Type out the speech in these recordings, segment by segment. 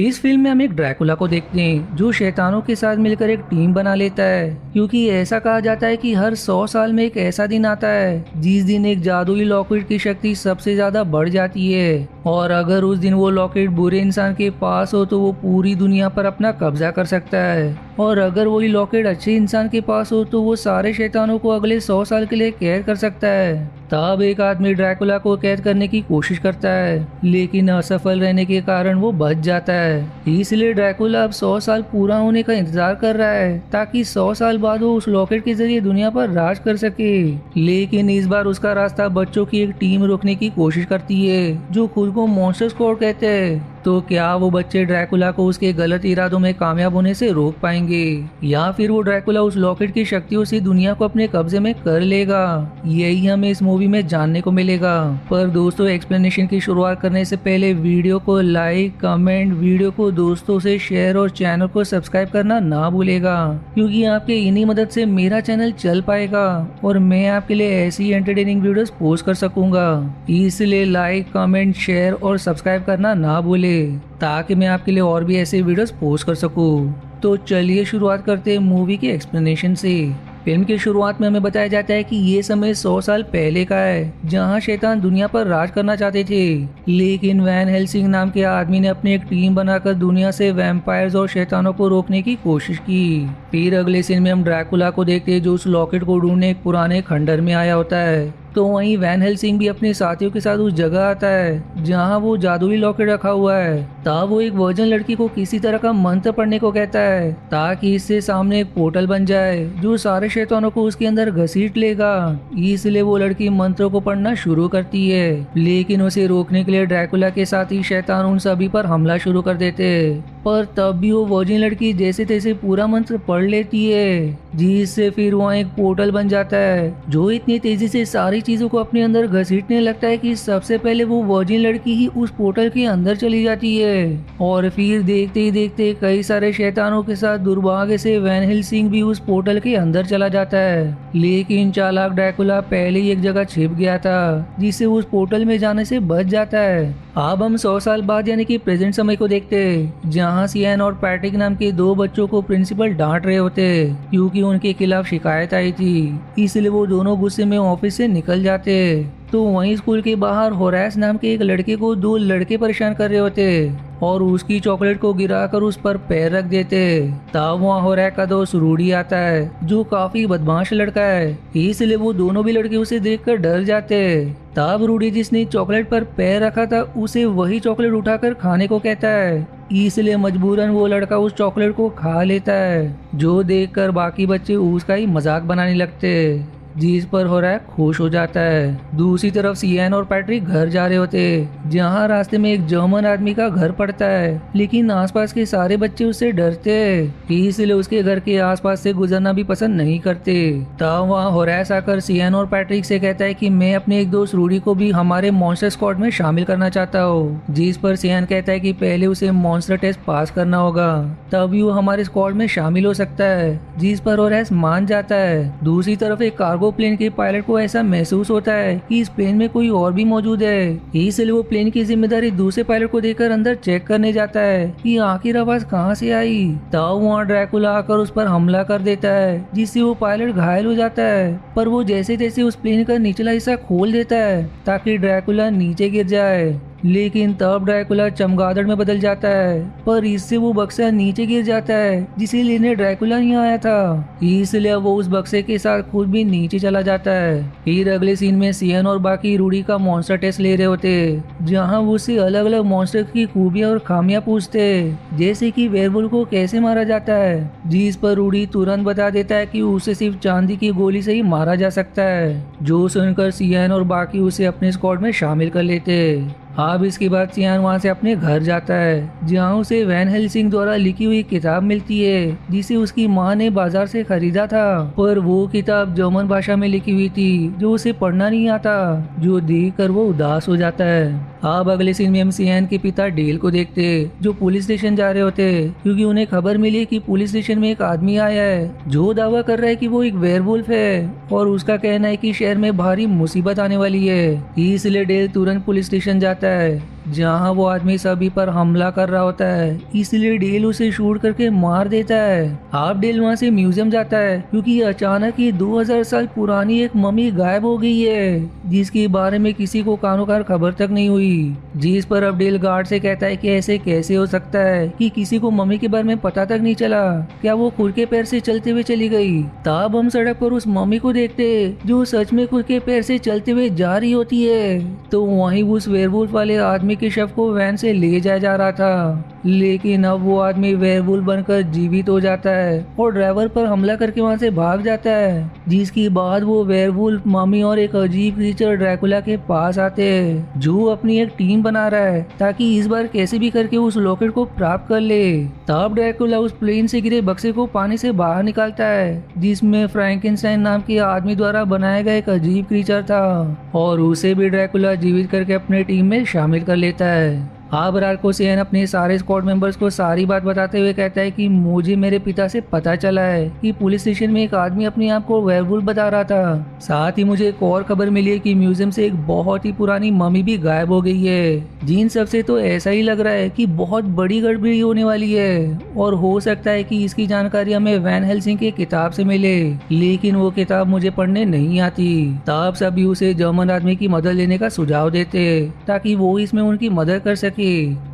इस फिल्म में हम एक ड्रैकुला को देखते हैं जो शैतानों के साथ मिलकर एक टीम बना लेता है, क्योंकि ऐसा कहा जाता है कि हर 100 साल में एक ऐसा दिन आता है जिस दिन एक जादुई लॉकेट की शक्ति सबसे ज्यादा बढ़ जाती है, और अगर उस दिन वो लॉकेट बुरे इंसान के पास हो तो वो पूरी दुनिया पर अपना कब्जा कर सकता है, और अगर वही लॉकेट अच्छे इंसान के पास हो तो वो सारे शैतानों को अगले 100 साल के लिए कैद कर सकता है। तब एक आदमी ड्रैकुला को कैद करने की कोशिश करता है, लेकिन असफल रहने के कारण वो बच जाता है। इसलिए ड्रैकुला अब 100 साल पूरा होने का इंतजार कर रहा है ताकि 100 साल बाद वो उस लॉकेट के जरिए दुनिया पर राज कर सके। लेकिन इस बार उसका रास्ता बच्चों की एक टीम रोकने की कोशिश करती है जो खुद को मॉन्स्टर स्क्वाड कहते हैं। तो क्या वो बच्चे ड्रैकुला को उसके गलत इरादों में कामयाब होने से रोक पाएंगे, या फिर वो ड्रैकुला उस लॉकेट की शक्तियों से दुनिया को अपने कब्जे में कर लेगा? यही हमें इस मूवी में जानने को मिलेगा। पर दोस्तों, एक्सप्लेनेशन की शुरुआत करने से पहले वीडियो को लाइक, कमेंट, वीडियो को दोस्तों से शेयर और चैनल को सब्सक्राइब करना ना भूलेगा, क्योंकि आपके इन्हीं मदद से मेरा चैनल चल पाएगा और मैं आपके लिए ऐसी एंटरटेनिंग वीडियोस पोस्ट कर सकूंगा। इसलिए लाइक, कमेंट, शेयर और सब्सक्राइब करना ना भूले ताकि मैं आपके लिए और भी ऐसे वीडियोस पोस्ट कर सकूं। तो चलिए शुरुआत करते हैं मूवी के एक्सप्लेनेशन से। फिल्म की शुरुआत में हमें बताया जाता है कि ये समय 100 साल पहले का है, जहां शैतान दुनिया पर राज करना चाहते थे, लेकिन वैन हेल्सिंग नाम के आदमी ने अपनी एक टीम बनाकर दुनिया से वैम्पायर्स और शैतानों को रोकने की कोशिश की। फिर अगले सीन में हम ड्रैकुला को देखते हैं जो उस लॉकेट को ढूंढने एक पुराने खंडर में आया होता है। तो वहीं वैन हेल्सिंग भी अपने साथियों के साथ उस जगह आता है जहां वो जादुई लॉकेट रखा हुआ है। तब वो एक वर्जन लड़की को किसी तरह का मंत्र पढ़ने को कहता है ताकि इससे सामने एक पोर्टल बन जाए जो सारे शैतानों को उसके अंदर घसीट लेगा। इसलिए वो लड़की मंत्रों को पढ़ना शुरू करती है, लेकिन उसे रोकने के लिए ड्रैकुला के साथ ही शैतान उन सभी पर हमला शुरू कर देते। पर तब भी वो वर्जिन लड़की जैसे तैसे पूरा मंत्र पढ़ लेती है, जिससे फिर वहाँ एक पोर्टल बन जाता है जो इतनी तेजी से सारी चीजों को अपने अंदर घसीटने लगता है कि सबसे पहले वो वर्जिन लड़की ही उस पोर्टल के अंदर चली जाती है। और फिर देखते ही देखते कई सारे शैतानों के साथ दुर्भाग्य से वैन हेल्सिंग भी उस पोर्टल के अंदर चला जाता है। लेकिन चालाक ड्रैकुला पहले ही एक जगह छिप गया था जिससे उस पोर्टल में जाने से बच जाता है। अब हम 100 साल बाद यानी कि प्रेजेंट समय को देखते हैं, जहां सियान और पैट्रिक नाम के दो बच्चों को प्रिंसिपल डांट रहे होते क्योंकि उनके खिलाफ शिकायत आई थी। इसलिए वो दोनों गुस्से में ऑफिस से निकल जाते। तो वहीं स्कूल के बाहर होरेस नाम के एक लड़के को दो लड़के परेशान कर रहे होते और उसकी चॉकलेट को गिराकर उस पर पैर रख देते। तब वहाँ होरेस का दोस्त रूडी आता है जो काफी बदमाश लड़का है, इसलिए वो दोनों भी लड़के उसे देखकर डर जाते। तब रूडी जिसने चॉकलेट पर पैर रखा था उसे वही चॉकलेट उठाकर खाने को कहता है, इसलिए मजबूरन वो लड़का उस चॉकलेट को खा लेता है, जो देखकर बाकी बच्चे उसका ही मजाक बनाने लगते, जिस पर होरेस खुश हो जाता है। दूसरी तरफ सियान और पैट्रिक घर जा रहे होते, जहां रास्ते में एक जर्मन आदमी का घर पड़ता है, लेकिन आसपास के सारे बच्चे उससे डरते, इसलिए उसके घर के आसपास से गुजरना भी पसंद नहीं करते। तब वहाँ होरेस आकर सियान और पैट्रिक से कहता है कि मैं अपने एक दोस्त रूडी को भी हमारे मॉन्स्टर स्क्वाड में शामिल करना चाहता हूँ, जिस पर सियान कहता है कि पहले उसे मॉन्स्टर टेस्ट पास करना होगा, तभी वो हमारे स्क्वाड में शामिल हो सकता है, जिस पर होरेस मान जाता है। दूसरी तरफ एक कार्गो प्लेन के पायलट को ऐसा महसूस होता है कि इस प्लेन में कोई और भी मौजूद है, इसलिए वो प्लेन की जिम्मेदारी दूसरे पायलट को देकर अंदर चेक करने जाता है कि आखिर आवाज कहां से आई। तब वहाँ ड्रैकुला आकर उस पर हमला कर देता है, जिससे वो पायलट घायल हो जाता है, पर वो जैसे तैसे उस प्लेन का निचला हिस्सा खोल देता है ताकि ड्रैकुला नीचे गिर जाए। लेकिन तब ड्रैकुला चमगादड़ में बदल जाता है, पर इससे वो बक्सा नीचे गिर जाता है जिसे लेने ड्रैकुला नहीं आया था, इसलिए वो उस बक्से के साथ खुद भी नीचे चला जाता है। फिर अगले सीन में सियन और बाकी रूडी का मॉन्स्टर टेस्ट ले रहे होते, जहां वो उससे अलग अलग मॉन्स्टर की खूबियां और खामियां पूछते, जैसे कि वेयरवुल्फ को कैसे मारा जाता है, जिस पर रूडी तुरंत बता देता है कि उसे सिर्फ चांदी की गोली से ही मारा जा सकता है, जो सुनकर सियन और बाकी उसे अपने स्क्वाड में शामिल कर लेते। अब इसके बाद सियान वहाँ से अपने घर जाता है, जहाँ उसे वैन हेल्सिंग द्वारा लिखी हुई किताब मिलती है जिसे उसकी माँ ने बाजार से खरीदा था, पर वो किताब जर्मन भाषा में लिखी हुई थी जो उसे पढ़ना नहीं आता, जो देखकर वो उदास हो जाता है। अब अगले सीन में हम सियान के पिता डेल को देखते जो पुलिस स्टेशन जा रहे होते, क्योंकि उन्हें खबर मिली कि पुलिस स्टेशन में एक आदमी आया है जो दावा कर रहा है कि वो एक वेयरवुल्फ है और उसका कहना है कि शहर में भारी मुसीबत आने वाली है। इसलिए डेल तुरंत पुलिस स्टेशन जाता है, जहाँ वो आदमी सभी पर हमला कर रहा होता है, इसलिए डेल उसे शूट करके मार देता है। अब डेल वहाँ से म्यूजियम जाता है क्योंकि अचानक ही 2000 साल पुरानी एक मम्मी गायब हो गई है, जिसके बारे में किसी को कानों खबर तक नहीं हुई। जिस पर अब डेल गार्ड से कहता है कि ऐसे कैसे हो सकता है कि किसी को मम्मी के बारे में पता तक नहीं चला, क्या वो खुद के पैर से चलते हुए चली गई। तब हम सड़क पर उस मम्मी को देखते जो सच में खुद के पैर से चलते हुए जा रही होती है। तो वहीं उस वेयरवुल्फ वाले आदमी के शव को वैन से ले जाया जा रहा था, लेकिन अब वो आदमी वेयरवुल्फ बनकर जीवित हो जाता है और ड्राइवर पर हमला करके वहां से भाग जाता है। जिसके बाद वो वेयरवुल्फ, मम्मी और एक अजीब क्रीचर ड्रैकुला के पास आते हैं, जो अपनी एक टीम बना रहा है ताकि इस बार कैसे भी करके उस लॉकेट को प्राप्त कर ले। तब ड्रैकुला उस प्लेन से गिरे बक्से को पानी से बाहर निकालता है, जिसमें फ्रैंकेनस्टाइन नाम के आदमी द्वारा बनाया गया एक अजीब क्रीचर था, और उसे भी ड्रैकुला जीवित करके अपने टीम में शामिल कर लेता है। अब रात को सियन अपने सारे स्क्वाड मेंबर्स को सारी बात बताते हुए कहता है कि मुझे मेरे पिता से पता चला है कि पुलिस स्टेशन में एक आदमी अपने आप को वेयरवुल्फ बता रहा था। साथ ही मुझे एक और खबर मिली है कि म्यूजियम से एक बहुत ही पुरानी मम्मी भी गायब हो गई है। जिन सबसे तो ऐसा ही लग रहा है कि बहुत बड़ी गड़बड़ी होने वाली है, और हो सकता है कि इसकी जानकारी हमें वैन हेल्सिंग की किताब से मिले, लेकिन वो किताब मुझे पढ़ने नहीं आती। तब सभी उसे जर्मन आदमी की मदद लेने का सुझाव देते ताकि वो इसमें उनकी मदद कर सके।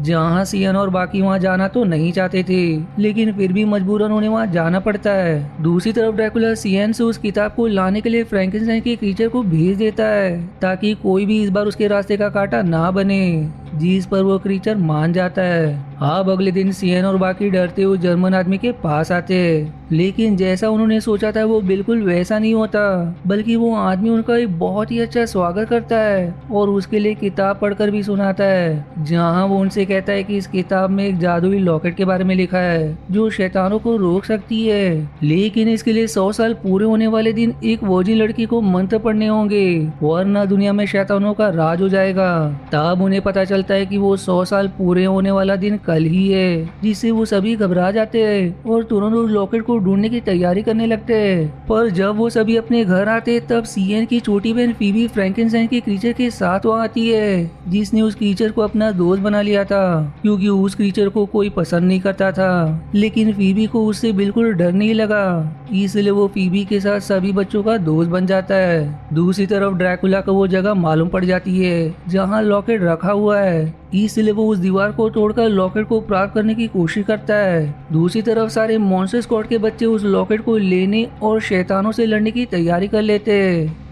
जहाँ सियन और बाकी वहाँ जाना तो नहीं चाहते थे, लेकिन फिर भी मजबूरन उन्हें वहाँ जाना पड़ता है। दूसरी तरफ ड्रैकुला सियन से उस किताब को लाने के लिए फ्रैंकेनस्टाइन के क्रीचर को भेज देता है ताकि कोई भी इस बार उसके रास्ते का कांटा ना बने, जिस पर वो क्रीचर मान जाता है। अब अगले दिन सियन और बाकी डरते हुए जर्मन आदमी के पास आते, लेकिन जैसा उन्होंने सोचा था वो बिल्कुल वैसा नहीं होता, बल्कि वो आदमी उनका एक बहुत ही अच्छा स्वागत करता है और उसके लिए किताब पढ़कर भी सुनाता है, जहां वो उनसे कहता है कि इस किताब में एक जादुई लॉकेट के बारे में लिखा है जो शैतानों को रोक सकती है, लेकिन इसके लिए 100 साल पूरे होने वाले दिन एक वर्जिन लड़की को मंत्र पढ़ने होंगे, वरना दुनिया में शैतानों का राज हो जाएगा। तब उन्हें पता चलता है कि वो 100 साल पूरे होने वाला दिन कल ही है, जिससे वो सभी घबरा जाते हैं और तुरंत उस लॉकेट को ढूंढने की तैयारी करने लगते हैं। पर जब वो सभी अपने घर आते तब सीएन की छोटी बहन फीबी फ्रैंकेनस्टाइन के क्रीचर के साथ वहाँ आती है, जिसने उस क्रीचर को अपना दोस्त बना लिया था क्योंकि उस क्रीचर को कोई पसंद नहीं करता था, लेकिन फीबी को उससे बिल्कुल डर नहीं लगा, इसलिए वो फीबी के साथ सभी बच्चों का दोस्त बन जाता है। दूसरी तरफ ड्रैकुला को वो जगह मालूम पड़ जाती है जहाँ लॉकेट रखा हुआ है, इसलिए वो उस दीवार को तोड़कर लॉकेट को प्राप्त करने की कोशिश करता है। दूसरी तरफ सारे मॉन्स्टर स्क्वाड के बच्चे उस लॉकेट को लेने और शैतानों से लड़ने की तैयारी कर लेते,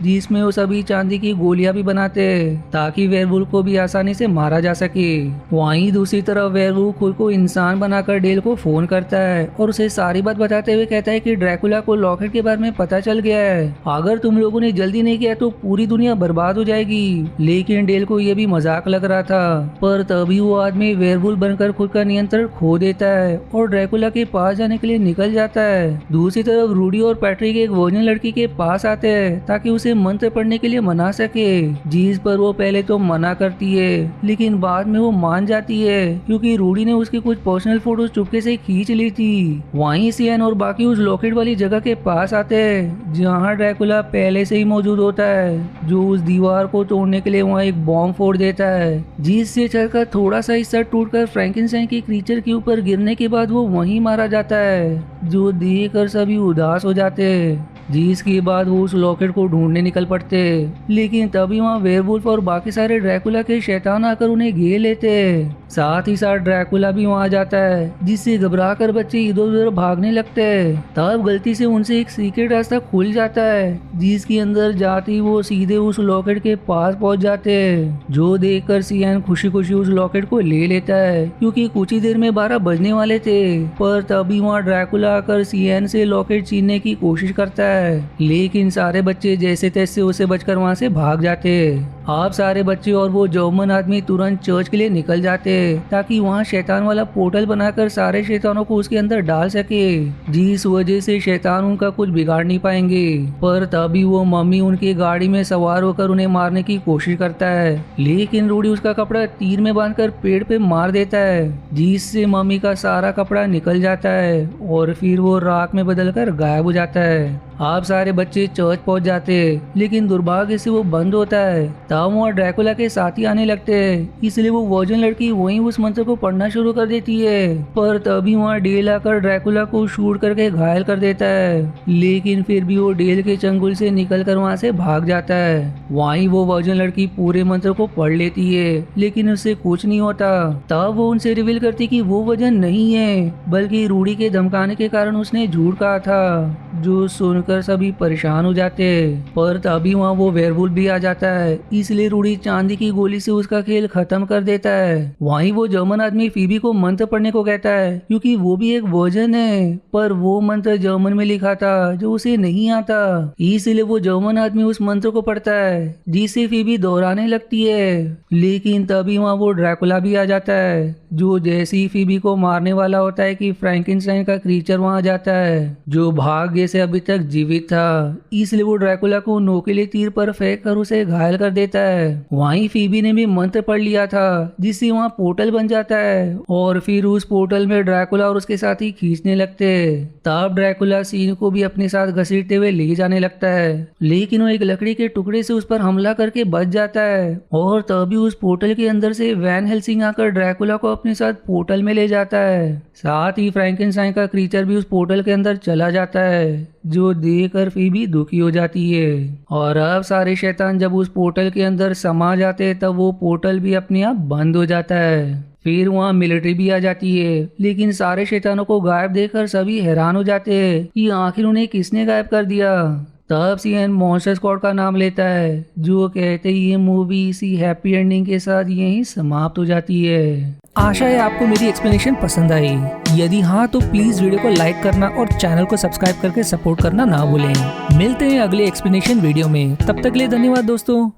जिसमें वो सभी चांदी की गोलियां भी बनाते ताकि वेयरवुल्फ को भी आसानी से मारा जा सके। वहीं दूसरी तरफ वेयरवुल्फ खुद को इंसान बनाकर डेल को फोन करता है और उसे सारी बात बताते हुए कहता है कि ड्रैकुला को लॉकेट के बारे में पता चल गया है, अगर तुम लोगों ने जल्दी नहीं किया तो पूरी दुनिया बर्बाद हो जाएगी। लेकिन डेल को यह भी मजाक लग रहा था, पर तभी वो आदमी वेयरवुल्फ बनकर खुद का नियंत्रण खो देता है और ड्रैकुला के पास जाने के लिए निकल जाता है। दूसरी तरफ रूडी और पैट्रिक एक वर्जिन लड़की के पास आते हैं ताकि उसे मंत्र पढ़ने के लिए मना सके, जिस पर वो पहले तो मना करती है, लेकिन बाद में वो मान जाती है क्योंकि रूडी ने उसकी कुछ पर्सनल फोटोज चुपके से खींच ली थी। वहीं सियन और बाकी उस लॉकेट वाली जगह के पास आते हैं जहाँ ड्रैकुला पहले से ही मौजूद होता है, जो उस दीवार को तोड़ने के लिए वहाँ एक बॉम्ब फोड़ देता है, जिससे चलकर थोड़ा सा हिस्सा टूटकर फ्रैंकेनस्टाइन के क्रीचर के ऊपर गिरने के बाद वो वहीं मारा जाता है, जो देखकर सभी उदास हो जाते हैं। जिसके बाद वो उस लॉकेट को ढूंढने निकल पड़ते, लेकिन तभी वहाँ वेयरवुल्फ और बाकी सारे ड्रैकुला के शैतान आकर उन्हें घेर लेते। साथ ही साथ ड्रैकुला भी वहाँ जाता है, जिससे घबराकर बच्चे इधर उधर भागने लगते। तब गलती से उनसे एक सीक्रेट रास्ता खुल जाता है, जिसके अंदर जाते ही वो सीधे उस लॉकेट के पास पहुंच जाते हैं, जो देखकर सियान खुशी खुशी उस लॉकेट को ले लेता है क्योंकि कुछ ही देर में 12 बजने वाले थे। पर तभी वहाँ ड्रैकुला आकर सियान से लॉकेट छीनने की कोशिश करता है, लेकिन सारे बच्चे जैसे तैसे उसे बचकर वहाँ से भाग जाते। आप सारे बच्चे और वो जर्मन आदमी तुरंत चर्च के लिए निकल जाते ताकि वहाँ शैतान वाला पोर्टल बनाकर सारे शैतानों को उसके अंदर डाल सके, जिस वजह से शैतान उनका कुछ बिगाड़ नहीं पाएंगे। पर तभी वो मम्मी उनकी गाड़ी में सवार होकर उन्हें मारने की कोशिश करता है, लेकिन रूडी उसका कपड़ा तीर में बांधकर पेड़ पे मार देता है, जिससे मम्मी का सारा कपड़ा निकल जाता है और फिर वो राख में बदलकर गायब हो जाता है। आप सारे बच्चे चर्च पहुंच जाते, लेकिन दुर्भाग्य से वो बंद होता है। तब वहाँ ड्रैकुला के साथी आने लगते हैं, इसलिए वो वर्जिन लड़की वहीं उस मंत्र को पढ़ना शुरू कर देती है। पर तभी वहाँ डेल आकर ड्रैकुला को शूट करके घायल कर देता है, लेकिन फिर भी वो डेल के चंगुल से निकलकर वहाँ से भाग जाता है। वहीं वो वर्जिन लड़की पूरे मंत्र को पढ़ लेती है, लेकिन उससे कुछ नहीं होता। तब वो उनसे रिवील करती कि वो वजन नहीं है, बल्कि रूडी के धमकाने के कारण उसने झूठ कहा था, जो सुनकर सभी परेशान हो जाते। पर तभी वहाँ वो वेयरवुल्फ भी आ जाता है, इसलिए रूडी चांदी की गोली से उसका खेल खत्म कर देता है। वहीं वो जर्मन आदमी फीबी को मंत्र पढ़ने को कहता है, क्योंकि वो भी एक वर्जन है, पर वो मंत्र जर्मन में लिखा था जो उसे नहीं आता, इसलिए वो जर्मन आदमी उस मंत्र को पढ़ता है, जिसे फीबी दोहराने लगती है। लेकिन तभी वहाँ वो ड्रैकुला भी आ जाता है, जो जैसे ही फीबी को मारने वाला होता है कि फ्रैंकेनस्टाइन का क्रीचर वहाँ जाता है, जो भाग्य से अभी तक जीवित था, इसलिए वो ड्रैकुला को नोकीले तीर पर फेंक कर उसे घायल कर देता है। वहीं फीबी ने भी मंत्र पढ़ लिया था, जिससे वहाँ पोर्टल बन जाता है और फिर उस पोर्टल में ड्रैकुला और उसके साथी खींचने लगते। तब ड्रैकुला सीन को भी अपने साथ घसीटते हुए ले जाने लगता है, लेकिन वो एक लकड़ी के टुकड़े से उस पर हमला करके बच जाता है और तभी उस पोर्टल के अंदर से वैन हेल्सिंग आकर ड्रैकुला को अपने साथ पोर्टल में ले जाता है। साथ ही फ्रैंकेनस्टाइन का क्रीचर भी उस पोर्टल के अंदर चला जाता है, जो देखकर फीबी दुखी हो जाती है। और अब सारे शैतान जब उस पोर्टल के अंदर समा जाते हैं, तब वो पोर्टल भी अपने आप बंद हो जाता है। फिर वहाँ मिलिट्री भी आ जाती है, लेकिन सारे शैतानों को गायब देखकर सभी हैरान हो जाते हैं कि आखिर उन्हें किसने गायब कर दिया। तब सीएन मॉन्स्टर स्क्वाड का नाम लेता है, जो कहते ही ये मूवी इसी हैप्पी एंडिंग के साथ यहीं समाप्त हो जाती है। आशा है आपको मेरी एक्सप्लेनेशन पसंद आई। यदि हाँ तो प्लीज वीडियो को लाइक करना और चैनल को सब्सक्राइब करके सपोर्ट करना ना भूलें। मिलते हैं अगले एक्सप्लेनेशन वीडियो में, तब तक के लिए धन्यवाद दोस्तों।